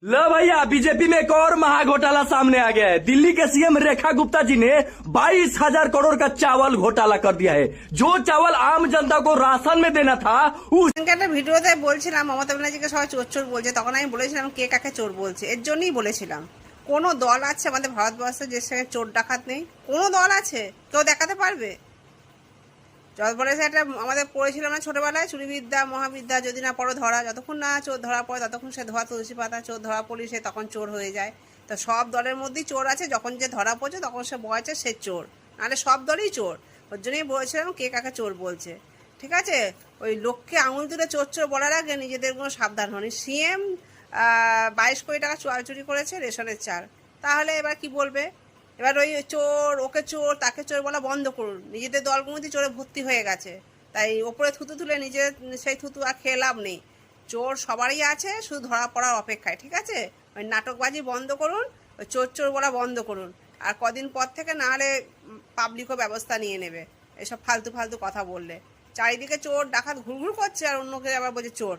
लो भैया, बीजेपी में एक और महा घोटाला सामने आ गया है। दिल्ली के सीएम रेखा गुप्ता जी ने 22,000 करोड़ का चावल घोटाला कर दिया है। जो चावल आम जनता को राशन में देना था उस একটা ভিডিওতে বলছিলাম মমতা ব্যানার্জিকে সবাই চোর চোর বলছে, তখন আমি বলেছিলাম কে কাকে চোর বলছে। এর জন্যই বলেছিলাম কোনো দল আছে আমাদের ভারতবর্ষে যে সেখানে চোর ডাকাত নেই? কোনো দল আছে? কেউ দেখাতে পারবে? বলে একটা আমাদের পড়েছিলাম না ছোটবেলায়, চুরিবিদ্যা মহাবিদ্যা যদি না পড়ো ধরা, যতক্ষণ না চোর ধরা পড়ে ততক্ষণ সে ধোয়া তুলসী পাতা, চোর ধরা পড়ি সে তখন চোর হয়ে যায়। তো সব দলের মধ্যেই চোর আছে, যখন যে ধরা পড়ছে তখন সে বলছে সে চোর, নাহলে সব দলই চোর। ওর জন্যই বলছিলাম কে কাকে চোর বলছে। ঠিক আছে, ওই লোককে আঙুল তুলে চোর চোর বলার আগে নিজেদের কোনো সাবধান হয়নি। সিএম 22 কোটি টাকা চুরি করেছে রেশনের চাল, তাহলে এবার কি বলবে? এবার ওই চোর, ওকে চোর তাকে চোর বলা বন্ধ করুন। নিজেদের দলগুলোতে চোরে ভর্তি হয়ে গেছে, তাই ওপরে থুতু তুলে নিজের সেই থুতু আর খেয়ে লাভ নেই। চোর সবারই আছে, শুধু ধরা পড়ার অপেক্ষায়। ঠিক আছে, ওই নাটকবাজি বন্ধ করুন, ওই চোর চোর বলা বন্ধ করুন। আর কদিন পর থেকে না হলে পাবলিকও ব্যবস্থা নিয়ে নেবে এসব ফালতু ফালতু কথা বললে। চারিদিকে চোর ডাকাত ঘুরঘুর করছে আর অন্যকে আবার বলছে চোর।